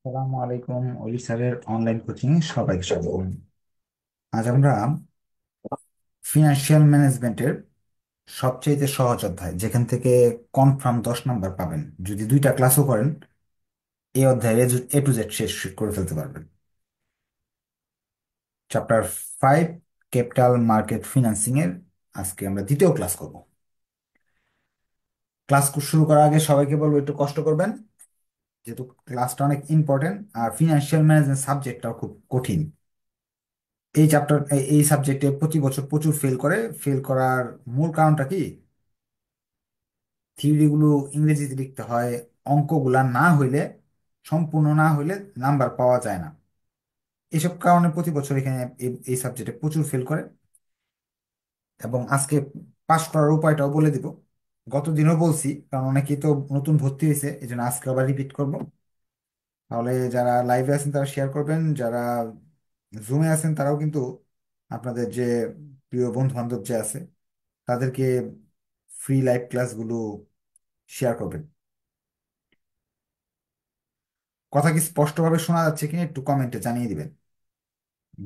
আসসালামু আলাইকুম। অলি স্যারের অনলাইন কোচিং এ সবাইকে স্বাগত। আজ আমরা ফিনান্সিয়াল ম্যানেজমেন্টের সবচেয়ে সহজ অধ্যায়, যেখান থেকে কনফার্ম 10 নাম্বার পাবেন যদি দুইটা ক্লাসও করেন, এই অধ্যায়ে এ টু জেড শেষ করে ফেলতে পারবেন। চ্যাপ্টার 5, ক্যাপিটাল মার্কেট ফিনান্সিং এর আজকে আমরা দ্বিতীয় ক্লাস করব। ক্লাস শুরু করার আগে সবাইকে বলবো একটু কষ্ট করবেন, যেহেতু ক্লাসটা অনেক ইম্পর্টেন্ট আর ফিনান্সিয়াল ম্যানেজমেন্ট সাবজেক্টটাও খুব কঠিন। এই সাবজেক্টে প্রতি বছর প্রচুর ফেল করার মূল কারণটা কি? থিওরিগুলো ইংরেজিতে লিখতে হয়, অঙ্কগুলা না হইলে, সম্পূর্ণ না হইলে নাম্বার পাওয়া যায় না। এসব কারণে প্রতি বছর এখানে এই সাবজেক্টে প্রচুর ফেল করে। এবং আজকে পাশ করার উপায়টাও বলে দিব। গতদিনও বলছি, কারণ অনেকেই তো নতুন ভর্তি হয়েছে, এই জন্য আজকে আবার রিপিট করব। তাহলে যারা লাইভে আছেন তারা শেয়ার করবেন, যারা জুমে আছেন তারাও কিন্তু আপনাদের যে প্রিয় বন্ধু বান্ধব যে আছে তাদেরকে ফ্রি লাইভ ক্লাসগুলো শেয়ার করবেন। কথা কি স্পষ্টভাবে শোনা যাচ্ছে কিনা একটু কমেন্টে জানিয়ে দিবেন।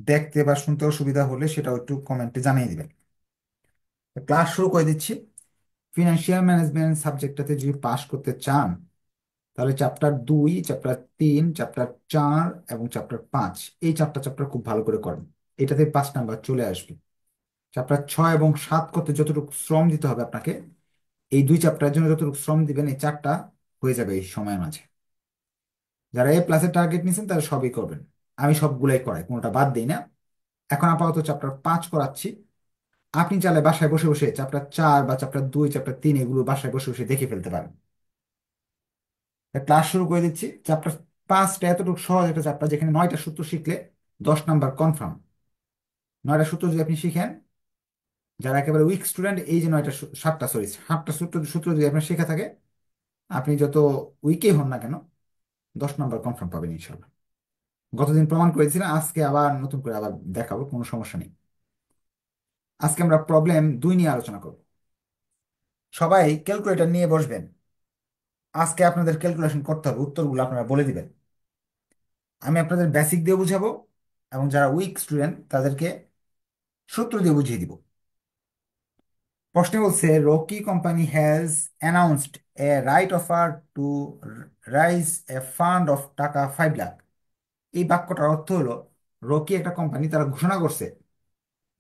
দেখতে বা শুনতে অসুবিধা হলে সেটাও একটু কমেন্টে জানিয়ে দিবেন। ক্লাস শুরু করে দিচ্ছি। ফিনান্সিয়াল ম্যানেজমেন্ট সাবজেক্টটাতে যদি পাশ করতে চান, তাহলে চ্যাপ্টার 2, চ্যাপ্টার 3, চ্যাপ্টার 4 এবং চ্যাপ্টার 5, এই চারটা চ্যাপ্টার খুব ভালো করে করেন। এটাতে 5 নাম্বার চলে আসবে। চ্যাপ্টার 6 এবং 7 করতে যতটুকু শ্রম দিতে হবে আপনাকে, এই দুই চ্যাপ্টারের জন্য যতটুকু শ্রম দিবেন, এই চারটা হয়ে যাবে এই সময়ের মাঝে। যারা A+-এর টার্গেট নিয়েছেন তারা সবই করবেন। আমি সবগুলাই করাই, কোনোটা বাদ দিই না। এখন আপাতত চ্যাপ্টার 5 করাচ্ছি। আপনি চাইলে বাসায় বসে বসে চ্যাপ্টার 4 বা চ্যাপ্টার 2, চ্যাপ্টার 3 এগুলো বাসায় বসে বসে দেখে ফেলতে পারেন। ক্লাস শুরু করে দিচ্ছি। চ্যাপ্টার 5টা এতটুকু সহজ একটা চ্যাপ্টার, যেখানে 9টা সূত্র শিখলে 10 নাম্বার কনফার্ম। 9টা সূত্র যদি আপনি শিখেন, যারা একেবারে উইক স্টুডেন্ট, এই যে 7টা সূত্র সূত্র যদি আপনার শেখা থাকে, আপনি যত উইকেই হন না কেন 10 নাম্বার কনফার্ম পাবেন ইনশাল্লাহ। গতদিন প্রমাণ করেছিলাম, আজকে আবার নতুন করে আবার দেখাবো, কোনো সমস্যা নেই। আজকে আমরা প্রবলেম 2 নিয়ে আলোচনা করব। সবাই ক্যালকুলেটর নিয়ে বসবেন। আজকে আপনাদের ক্যালকুলেশন করতে হবে, উত্তরগুলো আপনারা বলে দিবেন। আমি আপনাদের বেসিক দিয়ে বুঝাবো, এবং যারা উইক স্টুডেন্ট তাদেরকে সূত্র দিয়ে বুঝিয়ে দিব। প্রশ্নে বলছে, Rocky company has announced A right offer to rise A fund of টাকা 5 লাখ। এই বাক্যটার অর্থ হলো, রকি একটা কোম্পানি, তারা ঘোষণা করছে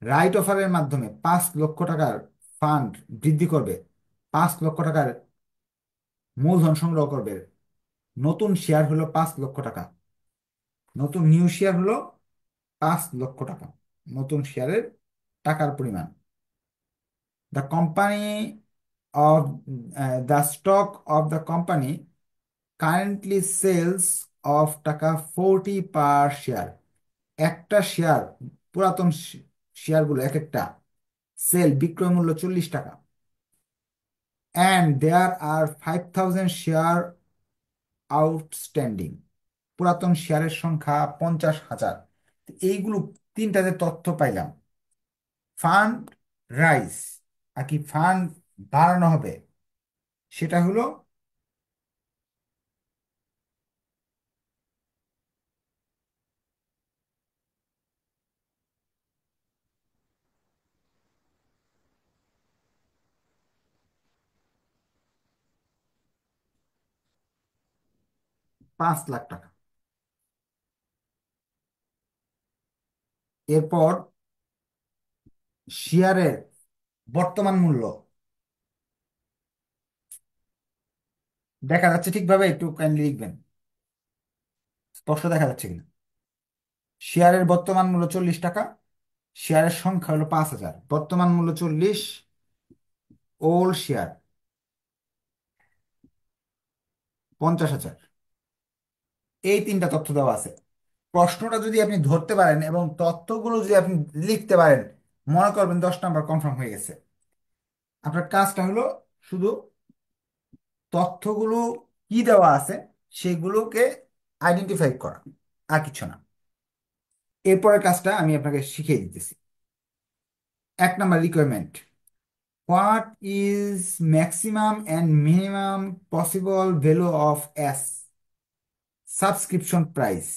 রাইট অফারের মাধ্যমে 5 লক্ষ টাকার ফান্ড বৃদ্ধি করবে, 5 লক্ষ টাকার মূলধন সংগ্রহ করবে। নতুন শেয়ার হলো 5 লক্ষ টাকা, নতুন নিউ শেয়ার হলো 5 লক্ষ টাকা। নতুন শেয়ারের টাকার পরিমাণ। The company of the stock of the company currently sales of টাকা 40 পার শেয়ার। একটা শেয়ার, পুরাতন শেয়ারগুলো এক একটা বিক্রয় মূল্য 40 টাকা। And there are 5,000 share outstanding. পুরাতন শেয়ারের সংখ্যা 50,000। এইগুলো তিনটাতে তথ্য পাইলাম। ফান্ড রাইজ, আর কি ফান্ড বাড়ানো হবে, সেটা হলো 5 লাখ টাকা। এরপর শেয়ারের বর্তমান মূল্য দেখা যাচ্ছে ঠিকভাবে? একটু কাইন্ডলি লিখবেন, স্পষ্ট দেখা যাচ্ছে কিনা। শেয়ারের বর্তমান মূল্য 40 টাকা, শেয়ারের সংখ্যা হলো 5,000, বর্তমান মূল্য 40, ওল্ড শেয়ার 50,000। এই তিনটা তথ্য দেওয়া আছে। প্রশ্নটা যদি আপনি ধরতে পারেন এবং তথ্যগুলো যদি আপনি লিখতে পারেন, মনে করবেন 10 নাম্বার কনফার্ম হয়ে গেছে। আপনার কাজটা হলো শুধু তথ্যগুলো কি দেওয়া আছে সেগুলোকে আইডেন্টিফাই করা, আর কিছু না। এরপরের কাজটা আমি আপনাকে শিখিয়ে দিতেছি। 1 number requirement, what is maximum and minimum possible value of S. Subscription price,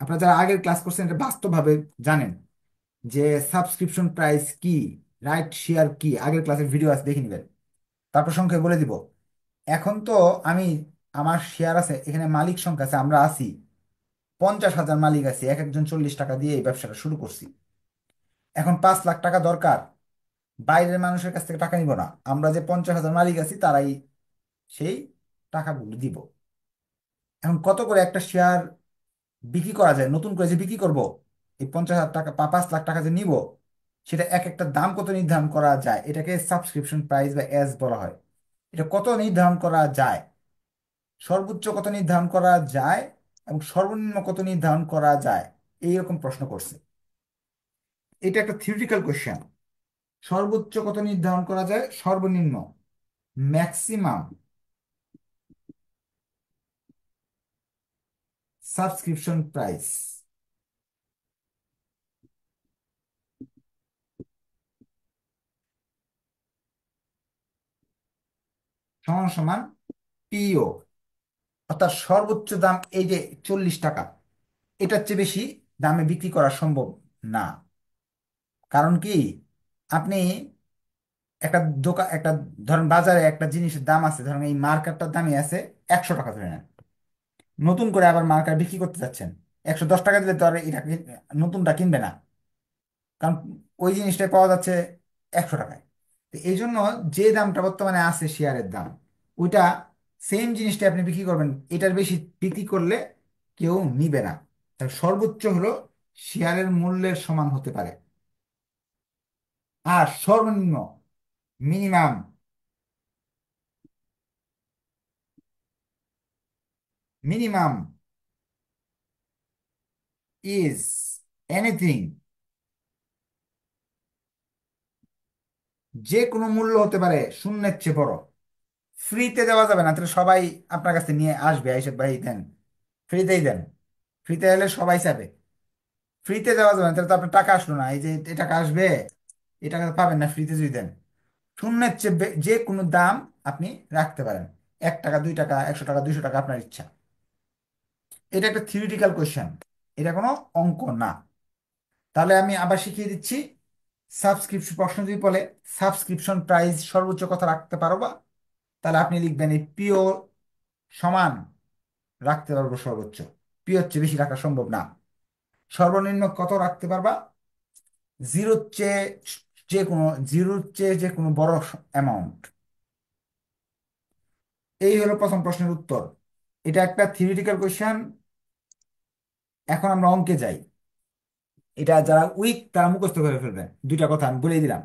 আপনারা যারা আগের ক্লাস করছেন এটা বাস্তবভাবে জানেন যে সাবস্ক্রিপশন প্রাইস কি, রাইট শেয়ার কি, আগের ক্লাসের ভিডিও আছে দেখে নেবেন। তারপর সংখ্যায় বলে দিব। এখন তো আমি, আমার শেয়ার আছে এখানে, মালিক সংখ্যা আছে, আমরা আছি 50,000 মালিক আছি, এক একজন 40 টাকা দিয়ে এই ব্যবসাটা শুরু করছি। এখন 5 লাখ টাকা দরকার, বাইরের মানুষের কাছ থেকে টাকা নিব না, আমরা যে 50,000 মালিক আছি তারাই সেই টাকাগুলো দিব। এখন কত করে একটা শেয়ার বিক্রি করা যায়, নতুন করে যে বিক্রি করব, এই 50,000 টাকা বা 5 লাখ টাকা যে নিব, সেটা এক একটা দাম কত নির্ধারণ করা যায়, এটাকে সাবস্ক্রিপশন প্রাইস বা এস বলা হয়। এটা কত নির্ধারণ করা যায়, সর্বোচ্চ কত নির্ধারণ করা যায় এবং সর্বনিম্ন কত নির্ধারণ করা যায়, এইরকম প্রশ্ন করছে। এটা একটা থিওরিটিক্যাল কোশ্চেন। সর্বোচ্চ কত নির্ধারণ করা যায়, সর্বনিম্ন, ম্যাক্সিমাম সাবস্ক্রিপশন প্রাইস সমান সমান পিও, অর্থাৎ সর্বোচ্চ দাম এই যে 40 টাকা, এটার চেয়ে বেশি দামে বিক্রি করা সম্ভব না। কারণ কি, আপনি একটা দোকান, একটা ধরেন বাজারে একটা জিনিসের দাম আছে, ধরেন এই মার্কারটার দামই আছে 100 টাকা ধরে নেন, নতুন করে আবার মার্কার বিক্রি করতে যাচ্ছেন 110 টাকা দিলে তো আর এটা নতুনটা কিনবে না, কারণ ওই জিনিসটাই পাওয়া যাচ্ছে 100 টাকায়। তো এই জন্য যে দামটা বর্তমানে আছে শেয়ারের দাম, ওইটা সেম জিনিসটা আপনি বিক্রি করবেন, এটার বেশি বিক্রি করলে কেউ নিবে না। তাহলে সর্বোচ্চ হলো শেয়ারের মূল্যের সমান হতে পারে, আর সর্বনিম্ন, মিনিমাম, মিনিমাম ইজ এনিথিং, যে কোনো মূল্য হতে পারে শূন্যের চেয়ে বড়। ফ্রিতে দেওয়া যাবে না, তাহলে সবাই আপনার কাছে নিয়ে আসবে, এসে ভাই দেন, ফ্রিতেই দেন, ফ্রিতে এলে সবাই চাবে। ফ্রিতে দেওয়া যাবে না, তাহলে তো আপনার টাকা আসলো না, এই যে এই টাকা আসবে, এই টাকা তো পাবেন না ফ্রিতে যদি দেন। শূন্যের চেয়ে যে কোনো দাম আপনি রাখতে পারেন, 1 টাকা, 2 টাকা, 100 টাকা, 200 টাকা, আপনার ইচ্ছা। এটা একটা থিওরিটিক্যাল কোয়েশ্চেন, এটা কোনো অঙ্ক না। তাহলে আমি আবার শিখিয়ে দিচ্ছি। সাবস্ক্রিপশন প্রশ্ন যদি বলে সাবস্ক্রিপশন প্রাইস সর্বোচ্চ কথা রাখতে পারবা, তাহলে আপনি লিখবেন এই পিও সমান রাখতে পারবো সর্বোচ্চ, পিওর চেয়ে বেশি রাখা সম্ভব না। সর্বনিম্ন কত রাখতে পারবা, জিরোর চেয়ে, যে কোনো জিরোর চেয়ে যে কোনো বড় অ্যামাউন্ট। এই হলো প্রথম প্রশ্নের উত্তর। এটা একটা থিওরিটিক্যাল কোয়েশ্চেন। এখন আমরা অঙ্কে যাই। এটা যারা উইক তারা মুখস্থ করে ফেলবেন, দুইটা কথা আমি বলে দিলাম,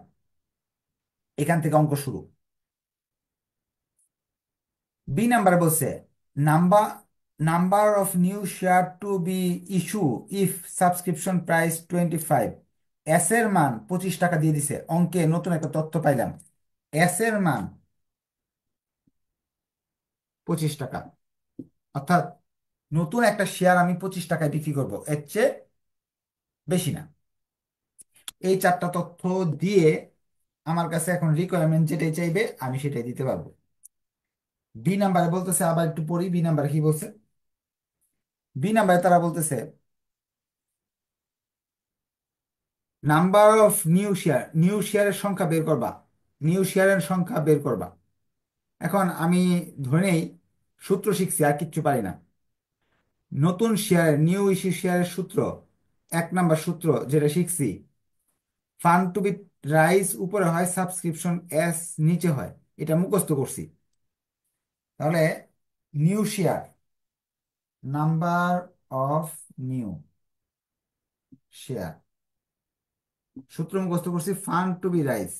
এখান থেকে অঙ্ক শুরু। বি নাম্বার বলছে, number number of new share two be issue if subscription price 25। S এর মান 25 টাকা দিয়ে দিছে, অঙ্কে নতুন একটা তথ্য পাইলাম, এস এর মান 25 টাকা, অর্থাৎ নতুন একটা শেয়ার আমি 25 টাকায় বিক্রি করবো, এর চেয়ে বেশি না। এই চারটা তথ্য দিয়ে আমার কাছে এখন রিকোয়ারমেন্ট যেটাই চাইবে আমি সেটাই দিতে পারবো। বি নাম্বারে বলতেছে, আবার একটু পড়ি বি নাম্বারে কি বলছে। বি নাম্বারে তারা বলতেছে number of new share, new শেয়ারের সংখ্যা বের করবা, নিউ শেয়ারের সংখ্যা বের করবা। এখন আমি ধরে নেই সূত্র শিখছি আর কিচ্ছু পারি না। নতুন শেয়ার, নিউ ইস্যু শেয়ারের সূত্র, 1 নাম্বার সূত্র যেটা শিখছি, ফান্ড টু বি রাইজ উপরে হয়, সাবস্ক্রিপশন এস নিচে হয়, এটা মুখস্থ করছি। তাহলে new share, number of new share, সূত্র মুখস্থ করছি, fund to be rise,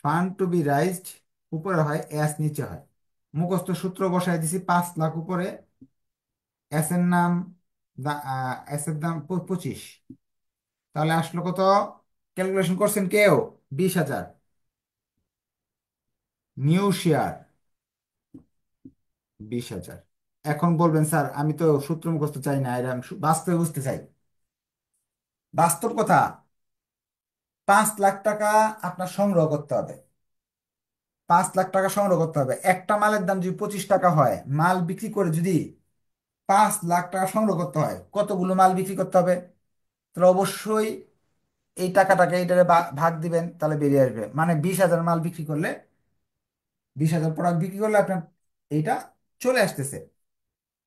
fund to be raised উপরে হয়, এস নিচে হয়। মুখস্থ সূত্র বসাই দিছি, 5 লাখ উপরে, এস এর নাম, এস এর দাম 25, তাহলে আসলো কত, ক্যালকুলেশন করছেন কেউ, 20,000। New share 20,000। এখন বলবেন স্যার আমি তো সূত্র মুখস্থ চাই না, এরকম বাস্তবে বুঝতে চাই। বাস্তব কথা, 5 লাখ টাকা আপনার সংগ্রহ করতে হবে, 5 লাখ টাকা সংগ্রহ করতে হবে। একটা মালের দাম যদি 25 টাকা হয়, মাল বিক্রি করে যদি 5 লাখ টাকা সংগ্রহ করতে হয়, কতগুলো মাল বিক্রি করতে হবে? তাহলে অবশ্যই এই টাকাটাকে এইটারে ভাগ দিবেন, তাহলে বেরিয়ে আসবে। মানে 20,000 মাল বিক্রি করলে, 20,000 প্রোডাক্ট বিক্রি করলে আপনার এইটা চলে আসতেছে।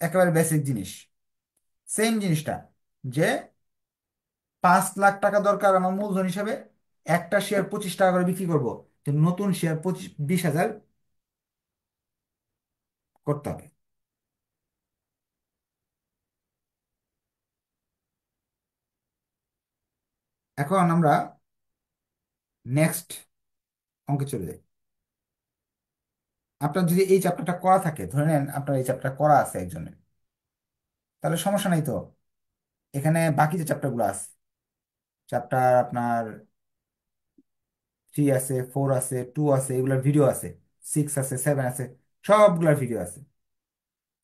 একেবারে বেসিক জিনিস। সেম জিনিসটা, যে 5 লাখ টাকা দরকার আমার মূলধন হিসাবে, একটা শেয়ার 25 টাকা করে বিক্রি করব, তো নতুন শেয়ার 20,000 করতে হবে। এখন আমরা নেক্সট অঙ্কে চলে যাই। আপনার যদি এই চ্যাপ্টারটা করা থাকে, ধরে নেন আপনার এই চ্যাপ্টার করা আছে একজনের, তাহলে সমস্যা নাই তো। এখানে বাকি যে চ্যাপ্টারগুলো আছে, চ্যাপ্টার আপনার 3 আছে, 4 আছে, 2 আছে, এগুলোর ভিডিও আছে, 6 আছে, 7 আছে, সবগুলোর ভিডিও আছে।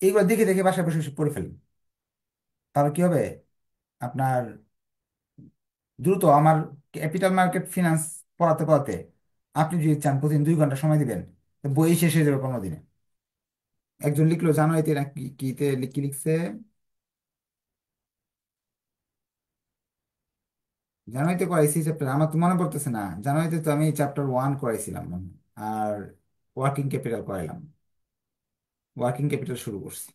এইগুলো দেখে দেখে বাসায় বসে বসে পড়ে ফেলেন। তাহলে কি হবে? আপনার দ্রুত আমার ক্যাপিটাল মার্কেট ফিনান্স পড়াতে পড়াতে, আপনি যদি চান প্রতিদিন 2 ঘন্টা সময় দিবেন, তো বই শেষ হয়ে যাবে 15 দিনে। একজন লিখলো জানুয়ারিতে না কি কিতে কি লিখছে, জানুয়ারিতে করাইছি চ্যাপ্টার, আমার তো মনে পড়তেছে না। জানুয়ারিতে তো আমি চ্যাপ্টার 1 করাইছিলাম মনে হয়। আর ওয়ার্কিং ক্যাপিটাল করাইলাম, ওয়ার্কিং ক্যাপিটাল শুরু করছি।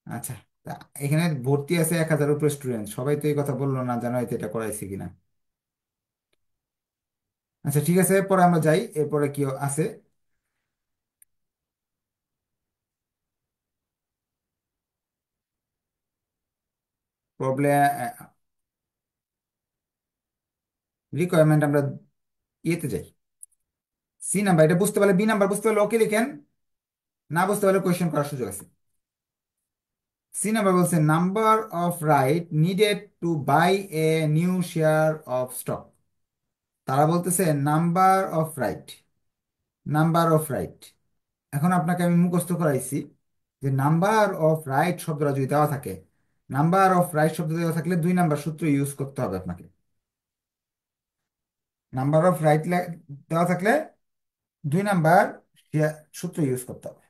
আচ্ছা, তা এখানে ভর্তি আছে 1,000 উপরে স্টুডেন্ট, সবাই তো এই কথা বললো না জানুয়ারিতে এটা করাইছি কিনা। আচ্ছা ঠিক আছে, পরে আমরা যাই, এরপরে কি আছে। প্রবলেম, রিকোয়ারমেন্ট আমরা ইয়েতে যাই। সি নাম্বার এটা বুঝতে পারলে, বি নাম্বার বুঝতে পারলে ওকে লিখেন, না বুঝতে পারলে কোয়েশ্চেন করার সুযোগ আছে। সি নাম্বার বলছে number of right needed to buy a new share of stock. তারা বলতেছে number of right, number of right. এখন আপনাকে আমি মুখস্থ করাইছি যে নাম্বার অফ রাইট শব্দটা যদি দেওয়া থাকে, নাম্বার অফ রাইট শব্দ দেওয়া থাকলে 2 নাম্বার সূত্র ইউজ করতে হবে আপনাকে। নাম্বার অফ রাইট দেওয়া থাকলে 2 নাম্বার সূত্র ইউজ করতে হবে।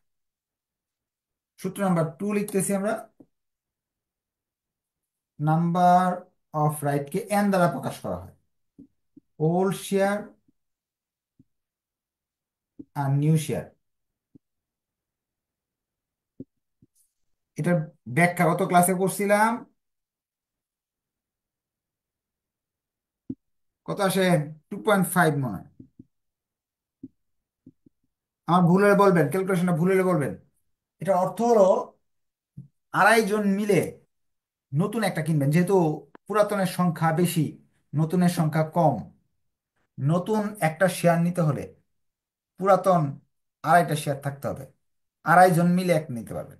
সূত্র নাম্বার 2 লিখতেছি আমরা। নাম্বার অফ রাইটকে এন দ্বারা প্রকাশ করা হয়, ওল্ড শেয়ার আর নিউ শেয়ার। এটার ব্যাখ্যা গত ক্লাসে করছিলাম। কত আসে? 2.5 মনে হয়। আমার ভুল হলে বলবেন, ক্যালকুলেশনটা ভুল হলে বলবেন। এটা অর্থ হলো 2.5 জন মিলে নতুন একটা কিনবেন, যেহেতু পুরাতনের সংখ্যা বেশি, নতুনের সংখ্যা কম। নতুন একটা শেয়ার নিতে হলে পুরাতন 2.5টা শেয়ার থাকতে হবে। 2.5 জন মিলে একটা নিতে পারবেন।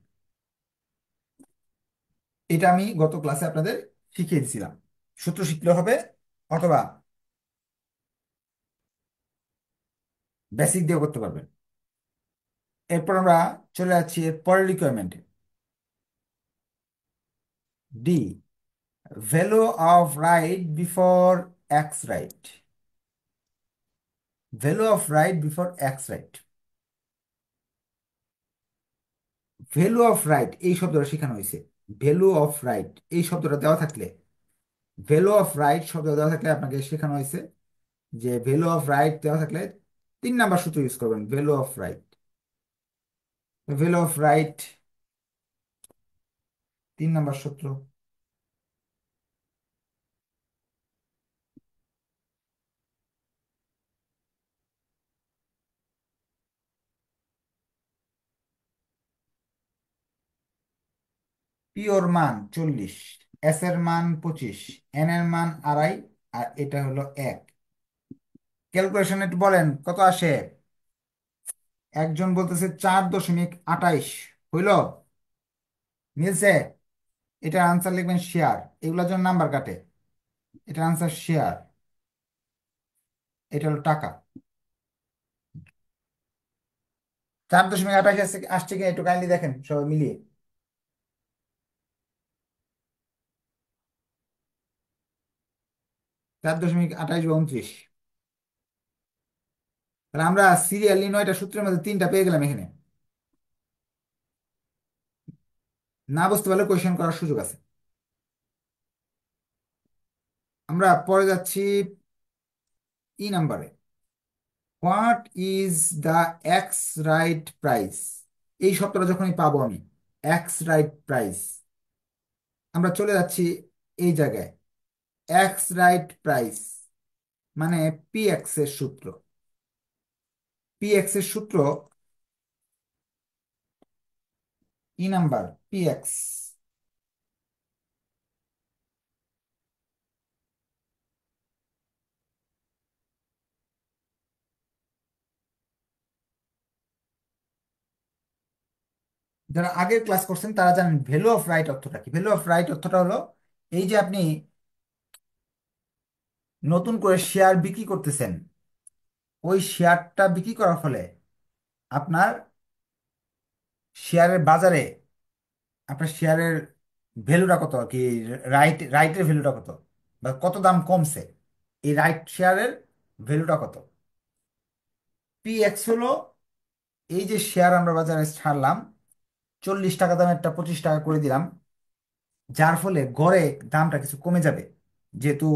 এটা আমি গত ক্লাসে আপনাদের শিখিয়ে দিয়েছিলাম। সূত্র শিখলে হবে, অথবা বেসিক দিয়ে করতে পারবেন। এরপর আমরা চলে যাচ্ছি এর পরের রিকোয়ারমেন্টে। D, value of right before X right. Value of right before X right. Value of right এই শব্দটা শেখানো হয়েছে। ভ্যালু অফ রাইট এই শব্দটা দেওয়া থাকলে, ভ্যালু অফ রাইট শব্দ দেওয়া থাকলে আপনাকে শেখানো হয়েছে যে ভ্যালু অফ রাইট দেওয়া থাকলে 3 নাম্বার সূত্র ইউজ করবেন। Value of right, value of right 3 number সূত্র। পিওর মান 40, এস এর মান 25, এন এর মান 2.5, আর এটা হলো 1। ক্যালকুলেশন একটু বলেন কত আসে। একজন বলতেছে 4.28 হইল, মিলছে। এটার আনসার লিখবেন শেয়ার, এগুলোর জন্য নাম্বার কাটে। এটার আনসার শেয়ার, এটা হলো টাকা। 4.28 আসছে আসছে কিনা একটু কাইন্ডলি দেখেন সবাই মিলিয়ে। 4.28 বা 29। তাহলে আমরা সিরিয়ালি 9টা সূত্রের মধ্যে 3টা পেয়ে গেলাম এখানে। না বুঝতে পারলে কোয়েশ্চেন করার সুযোগ আছে। আমরা পরে যাচ্ছি নাম্বারে। What is the x right price? এই শব্দটা যখনই পাবো আমি, এক্স রাইট প্রাইস, আমরা চলে যাচ্ছি এই জায়গায়। এক্স রাইট প্রাইস মানে পি এক্স এর সূত্র। পি এক্স এর সূত্র, নাম্বার পি এক্স। যারা আগের ক্লাস করছেন তারা জানেন ভ্যালু অফ রাইট অর্থটা কি। ভ্যালু অফ রাইট অর্থটা হলো এই যে আপনি নতুন করে শেয়ার বিক্রি করতেছেন, ওই শেয়ারটা বিক্রি করার ফলে আপনার শেয়ারের বাজারে আপনার শেয়ারের ভ্যালুটা কত আর কি, রাইটের ভ্যালুটা কত, বা কত দাম কমছে, এই রাইট শেয়ারের ভ্যালুটা কত। পি এক্স হলো এই যে শেয়ার আমরা বাজারে ছাড়লাম, 40 টাকা দামেরটা 25 টাকা করে দিলাম, যার ফলে গড়ে দামটা কিছু কমে যাবে। যেহেতু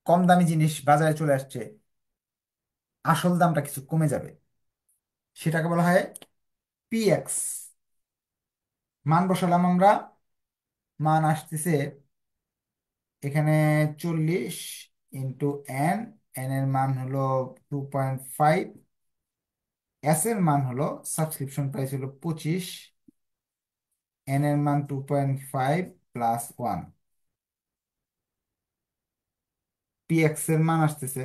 কম দামি জিনিস বাজারে চলে আসছে, আসল দামটা কিছু কমে যাবে, সেটাকে বলা হয় পি এক্স। মান বসালাম আমরা, মান আসতেছে এখানে 40 × এন এর মান হলো 2.5, এস এর মান হলো সাবস্ক্রিপশন প্রাইস হলো 25, এন এর মান 2.5 +1, পি এক্স এর মান আসতেছে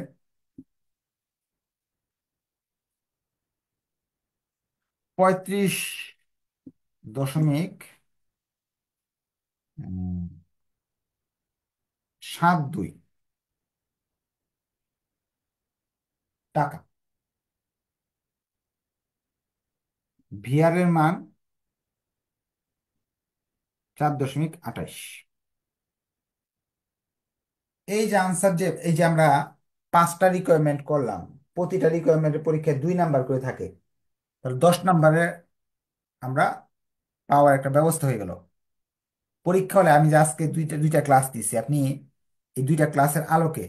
35.72 টাকা। ভিআর এর মান 4.28। এই যে আনসার, যে এই যে আমরা 5টা রিকোয়ারমেন্ট করলাম, প্রতিটা রিকোয়ারমেন্টের পরীক্ষায় 2 নাম্বার করে থাকে, তাহলে 10 নাম্বারে আমরা পাওয়ার একটা ব্যবস্থা হয়ে গেল। পরীক্ষা হলে আমি যে আজকে দুইটা দুইটা ক্লাস দিছি, আপনি এই দুইটা ক্লাসের আলোকে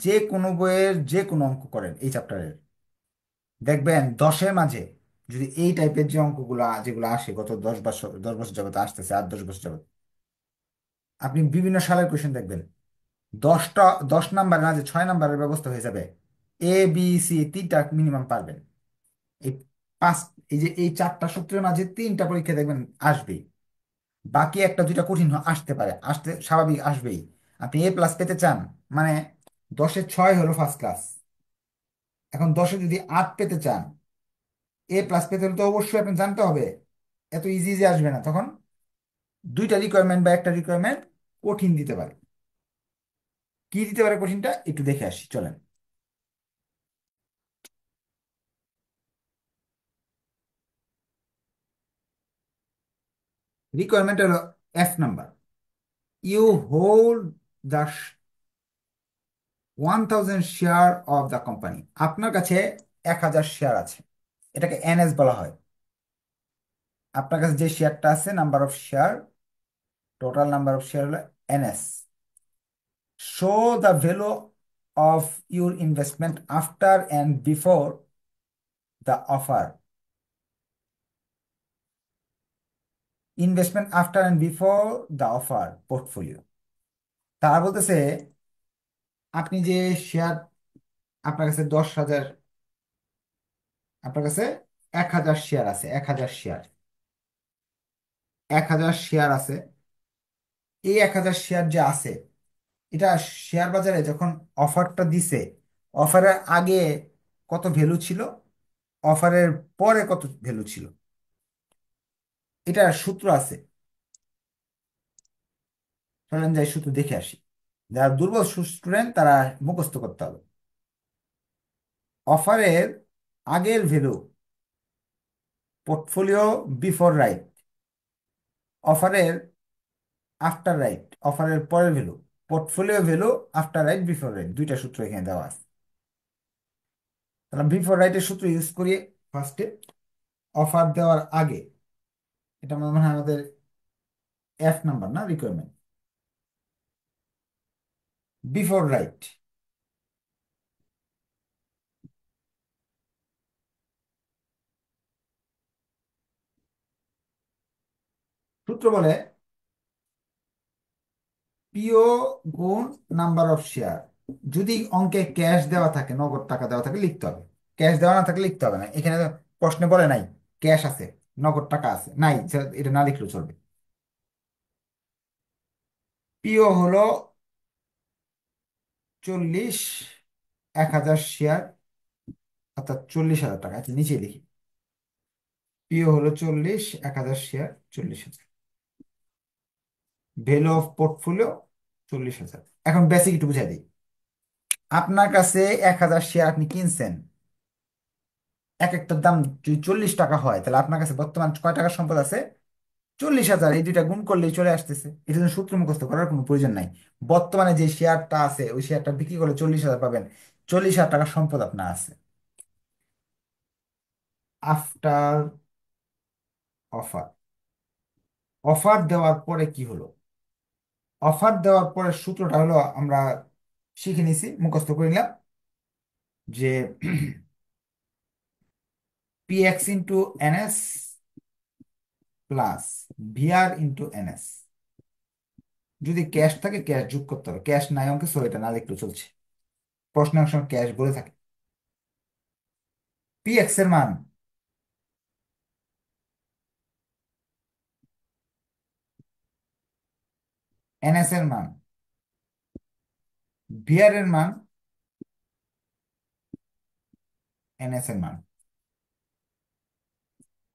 যে কোনো বইয়ের যে কোনো অঙ্ক করেন এই চ্যাপ্টারের, দেখবেন 10-এর মাঝে যদি এই টাইপের যে অঙ্কগুলো যেগুলো আসে গত 10 বছর, 10 বছর যাবত আসতেছে, 8-10 বছর যাবত, আপনি বিভিন্ন সালের কোয়েশ্চেন দেখবেন, 10টা 10 নাম্বার না যে 6 নাম্বারের ব্যবস্থা হয়ে যাবে। এ বি সি 3টা মিনিমাম পারবেন। এই পাঁচ, এই যে এই 4টা সূত্রের মাঝে 3টা পরীক্ষা দেখবেন আসবেই। বাকি একটা দুইটা কঠিন আসতে পারে, আসতে স্বাভাবিক আসবেই। আপনি A+ পেতে চান মানে 10-এ 6 হলো ফার্স্ট ক্লাস। এখন 10-এ যদি 8 পেতে চান, A+ পেতে হলে তো অবশ্যই আপনি জানতে হবে, এত ইজি ইজি আসবে না। তখন দুইটা রিকোয়ারমেন্ট বা একটা রিকোয়ারমেন্ট কঠিন দিতে পারে। কি দিতে পারে কঠিনটা একটু দেখে আসি চলেন। রিকোয়ারমেন্ট হলো F number, you hold the 1000 share of the company. আপনার কাছে 1000 শেয়ার আছে, এটাকে এনএস বলা হয়। আপনার কাছে যে শেয়ারটা আছে, number of share, total number of share হলো NS. Show the value of your investment after and before the offer. Investment after and before the offer portfolio. তারা বলতেছে আপনি যে শেয়ার, আপনার কাছে 10,000, আপনার কাছে 1000 শেয়ার আছে, 1000 শেয়ার, 1000 শেয়ার আছে। এই 1000 শেয়ার যে আছে, এটা শেয়ার বাজারে যখন অফারটা দিছে, অফারের আগে কত ভ্যালু ছিল, অফারের পরে কত ভ্যালু ছিল, এটা সূত্র আছে। চলেন যাই সূত্র দেখে আসি। যারা দুর্বল স্টুডেন্ট তারা মুখস্থ করতে হবে। অফারের আগের ভ্যালু পোর্টফোলিও বিফোর রাইট, অফারের আফটার রাইট অফারের পরের value portfolio value after right before right, দুইটা সূত্র এখানে দেওয়া আছে। তাহলে বিফোর রাইটের সূত্র ইউজ করি ফার্স্টে। অফার দেওয়ার আগে, এটা মনে হয় আমাদের এফ নাম্বার না রিকোয়ারমেন্ট। বিফোর রাইট সূত্র বলে পিও গুণ নাম্বার অফ শেয়ার। যদি অঙ্কে ক্যাশ দেওয়া থাকে, নগদ টাকা দেওয়া থাকে, লিখতে হবে। ক্যাশ দেওয়া না থাকলে লিখতে হবে না। এখানে তো প্রশ্নে বলে নাই ক্যাশ আছে, নগদ টাকা আছে, নাই, এটা না লিখলেও চলবে। পিও হলো 40, 1000 শেয়ার, অর্থাৎ 40,000 টাকা। আচ্ছা নিচে লিখি, পিও হলো 40, 1000 শেয়ার, 40,000। Value of portfolio 40,000। এখন বেসিক একটু বুঝাই দিই। আপনার কাছে 1000 শেয়ার আপনি কিনছেন, এক একটার দাম যদি 40 টাকা হয়, তাহলে আপনার কাছে বর্তমান কয় টাকার সম্পদ আছে? 40,000। এই দুইটা গুণ করলেই চলে আসতেছে। এটা জন্য সূত্র মুখস্থ করার কোনো প্রয়োজন নাই। বর্তমানে যে শেয়ারটা আছে, ওই শেয়ারটা বিক্রি করলে 40,000 পাবেন। 40,000 টাকার সম্পদ আপনার আছে। আফটার অফার, অফার দেওয়ার পরে কি হলো? অফার দেওয়ার পরে সূত্রটা হলো, আমরা শিখে নিছি, মুখস্থ করে নিলাম যে P x into NS plus VR into NS. যদি ক্যাশ থাকে ক্যাশ যোগ করতে হবে, ক্যাশ নাই অঙ্কে সো এটা না লিখলেও চলছে। প্রশ্নে অনেক সময় ক্যাশ বলে থাকে। পি এক্স এর মান এনএস এর মান, ভিআর এর মান এনএস এর মান।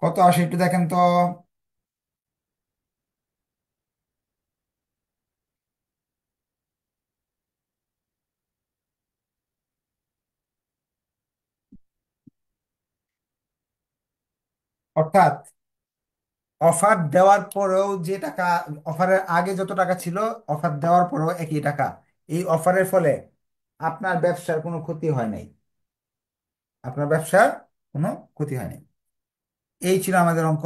কত আসে একটু দেখেন তো। অর্থাৎ অফার দেওয়ার পরেও যে টাকা, অফারের আগে যত টাকা ছিল, অফার দেওয়ার পরেও একই টাকা। এই অফারের ফলে আপনার ব্যবসার কোনো ক্ষতি হয় নাই। আপনার ব্যবসার কোনো ক্ষতি হয় নাই। এই ছিল আমাদের অঙ্ক।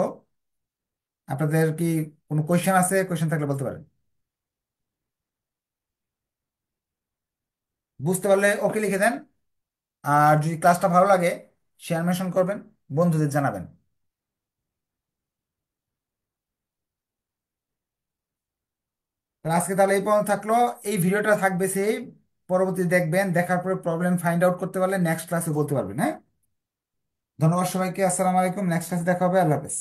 আপনাদের কি কোনো কোয়েশ্চেন আছে? কোয়েশ্চেন থাকলে বলতে পারেন। বুঝতে পারলে ওকে লিখে দেন। আর যদি ক্লাসটা ভালো লাগে, শেয়ার মেনশন করবেন, বন্ধুদের জানাবেন। তাহলে আজকে তাহলে এই পর্যন্ত থাকলো। এই ভিডিওটা থাকবে সেই, পরবর্তী দেখবেন, দেখার পরে প্রবলেম ফাইন্ড আউট করতে পারলে নেক্সট ক্লাসে বলতে পারবেন। হ্যাঁ, ধন্যবাদ সবাইকে। আসসালামু আলাইকুম। নেক্সট ক্লাসে দেখা হবে। আল্লাহ হাফেজ।